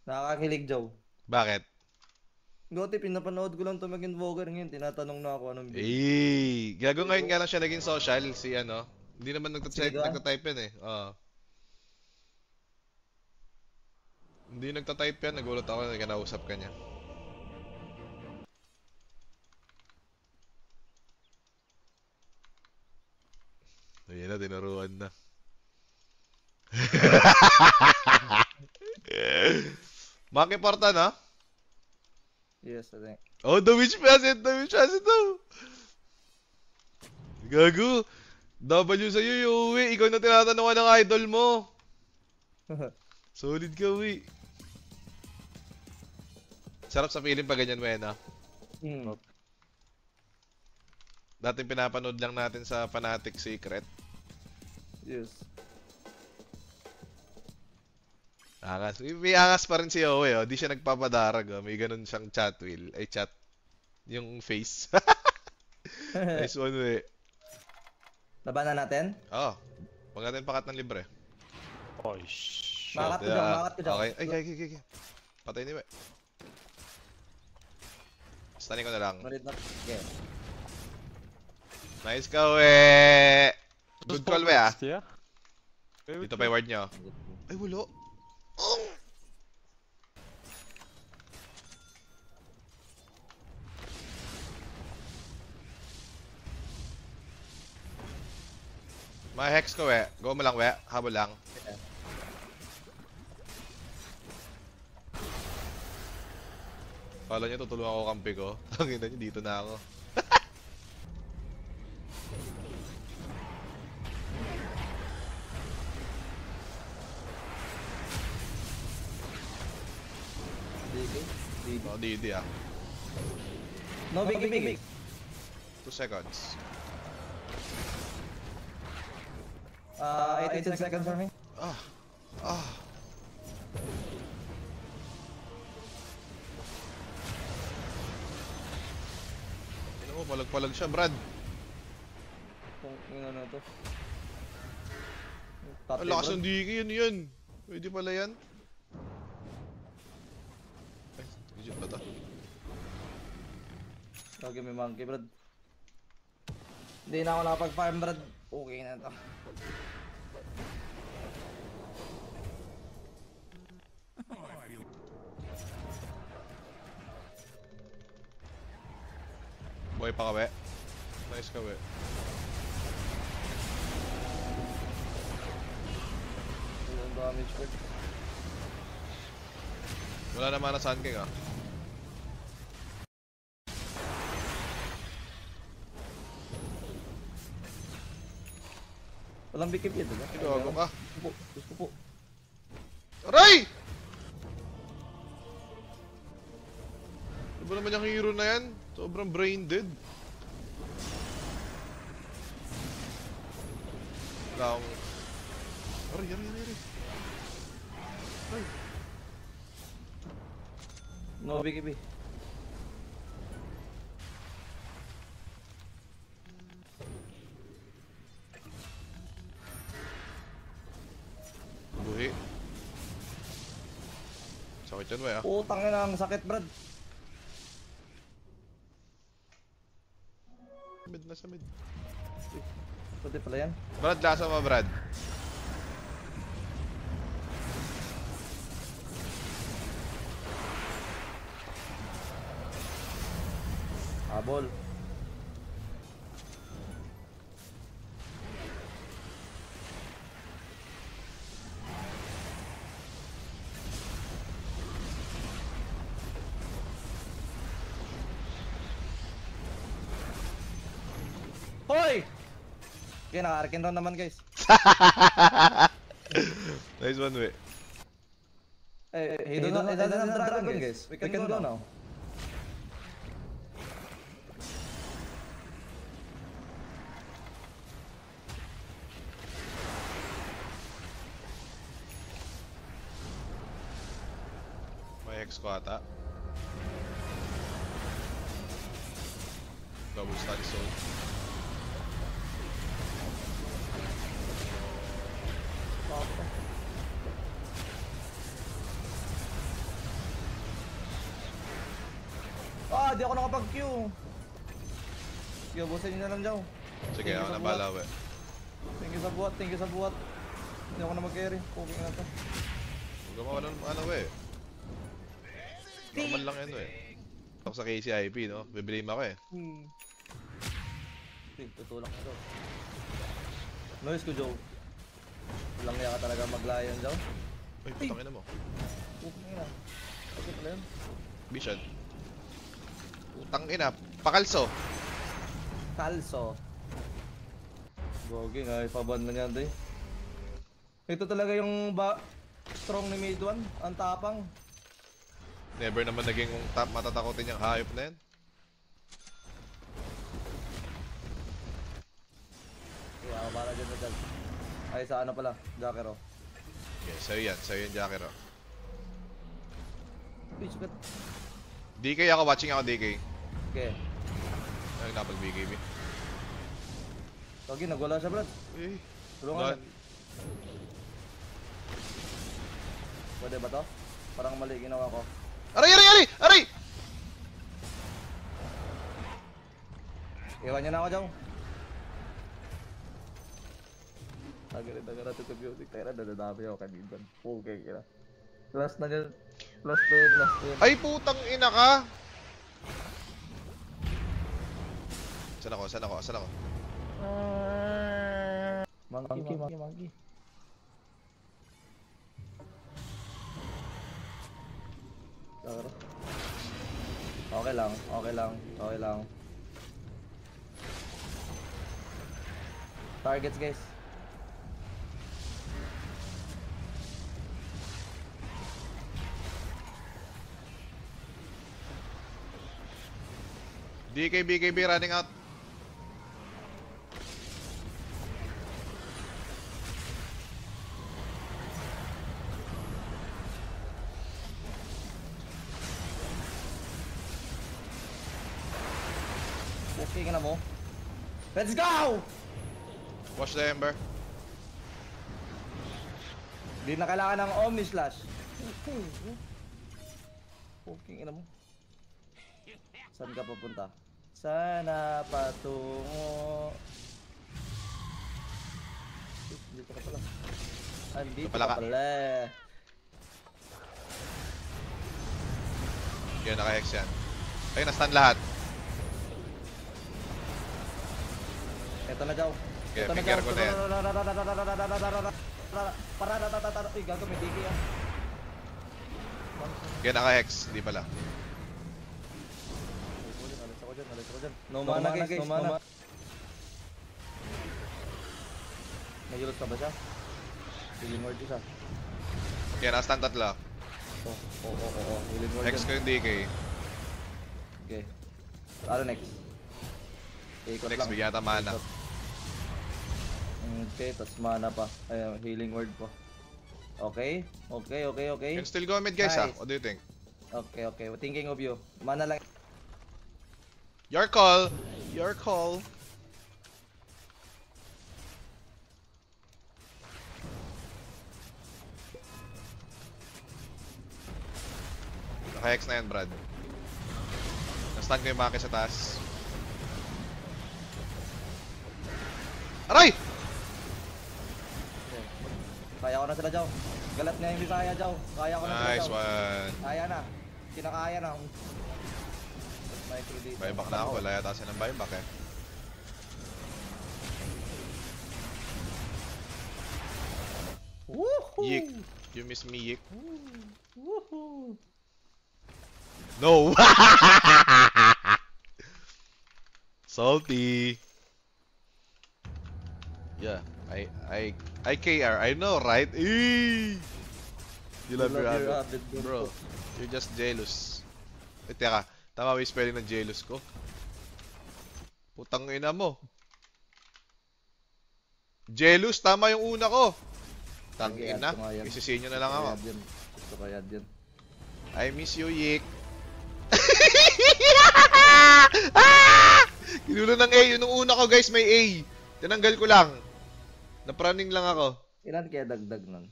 Nakakakilig, Joe. Bakit? Gote, pinapanood ko lang to mag-invoker ngayon. Tinatanong na ako anong build. Eh, gago ngayon nga lang siya naging social, si ano. Hindi naman Sige, doon. nagtatype yan eh. Hindi nagtatype yan, nagulat ako na kinausap ka niya. Ayun na, tinuruan na. Makiporta na? Yes, I think. Oh, the witch facet, the witch facet daw. Gago. W sa'yo yung uwi, ikaw na tinatanungan ng idol mo. Solid ka, uwi. Sarap sa feeling pag ganyan, Wena. Hmm. Dating pinapanood lang natin sa Fanatic Secret. Yes. Angas. May angas pa rin si Owe, oh. Di siya nagpapadarag, oh. May ganun siyang chat wheel. Ay, chat. Yung face. Nice one, we. Labanan natin? Oh. Huwag natin pakat ng libre. Oh, shit. Makat ko dyan, makat ko dyan. Okay. Ay, okay. Patay ni we. Stunning ko na lang. Marit na. Okay. Nice ka, we. Good call, we, ah. Yeah. Dito pa yung ward nyo. Ay, wala. Ma-hex ko, we. Go mo lang, we. Habol lang. Yeah. Kala niya tutulungan ako kampi ko. Tangina niyo, dito na ako. DK. No, DD ah. No, biggie. 2 seconds. 18 seconds for me. Ah. Tignan mo, palag-palag siya, Brad. Kung ano na to. Ang lakas ng DK, yun. Pwede pala yan. Ay, legit ba to? Lagi may monkey, Brad. Hindi na ako nakapag-farm, Brad. Okay na to. Buhay pa ka, we. Nice ka, we. Walang damage, Brad. Wala naman na Sun King, ah. Walang bikip yun, diba? Gago ka. Gusto po. Aray! Ano ba naman yung hero na yan? Sobrang brain dead. Wala akong... Aray. Ay. No bikip. Buhi. Sakit yan, we, ah. Putang ina, ang sakit, Brad. Nasa mid. Pwede pala yan. Brad, lasa mo, Brad. Habol. Hoy! Okay, naka-arkin round naman, guys. Nice one, we. He doesn't have dragon, guys. We can go now. May hex ko ata. Double stun zone. Di ako nakapag-Q. Sige, busin nyo na lang dyan. Sige, Thank you ako sa na buhat. bala, we. Thank you sa buhat, thank you sa buhat. Hindi ako na mag-carry. Cooking na to. Huwag ka mawala ng ano, we. Normal lang yan, we. Ako sa KCIP, no? Biblame ako eh. Tutulak na to. Noise ko, Joe. Walang kaya ka talaga maglayan, Joe. Uy, putang ina mo. Cooking na. Okay pala yun. Vision. Putang ina. Pakalso. Kalso. Gogi nga, ipaban na niyan, day. Ito talaga yung strong ni Mid 1. Ang tapang. Never naman naging matatakotin yung hayop na yan. Kaya ako para dyan na dyan. Ay, sa ano pala? Jackero. Okay, sa'yo yan. Sa'yo yung Jackero. Bitch, bet. DK ako. Watching ako, DK. Okay. Ay, napag-BKB. Gogi, nagwala siya, Brad. Eh. Tulungan na. Pwede ba to? Parang mali ginawa ko. Aray, aray, aray! Aray! Iwan niyo na ako, Joe. Tagara to music. Tayo na, dadadami ako kanina. Okay, kira. Last na yun. Last na yun, last na yun. Ay, putang ina ka! Saan ako? Saan ako? Saan ako? Monkey. Okay lang. Targets, guys. DK, BKB running out. Okay ka na mo. Let's go! Watch the Ember. Hindi na kailangan ng Omni Slash. Okay ka na mo. Saan ka papunta? Sana patungo. Dito ka pala. Andito Pala ka ka. pala. Yan, naka-hex yan. Ayun, na-stun lahat. Eto na, Jow. Okay, Eto na, finger Jow. ko na yan. Uy, gago, may DK yan. Yan, naka-hex. Hindi pala. Alis ako dyan. No mana, guys. No mana. May ulot ka ba siya? Healing word isa. Yan, naka-stun tatlo. Oo. Healing word Hex ko yung DK. Okay. Ano next? Ikot Next, lang. bigyan natin mana. Ikot. Okay, tas mana pa. Ayun, healing word po. Okay. Can still go mid, guys, Nice. What do you think? Okay. Thinking of you. Mana lang. Your call. Your call. Naka-hex na yan, Brad. Na-stun ko yung Maki sa taas. Aray! Kaya ko na sila, Jow. Galat na yung Bisaya, Jow. Kaya ko na sila, Nice Jow. one. Kaya na. Kinakaya na. Dito. Buyback na ako. Wala yata siya ng buyback eh. Woohoo! Yik. You miss me, Yik? Woohoo! No! Salty. Yeah, I care. I know, right? Eee! You love your habit, bro. You're just jealous. Eh, teka. Tama ba yung spelling ng jealous ko? Putang ina mo. Jealous, tama yung una ko. Tangin na. Isisin nyo na lang ako. Gusto ko yan dyan. I miss you, Yik. Kinulo ng A. Yun nung una ko, guys, may A. Tinanggal ko lang. Napraning lang ako. Ilan kaya dagdag nun?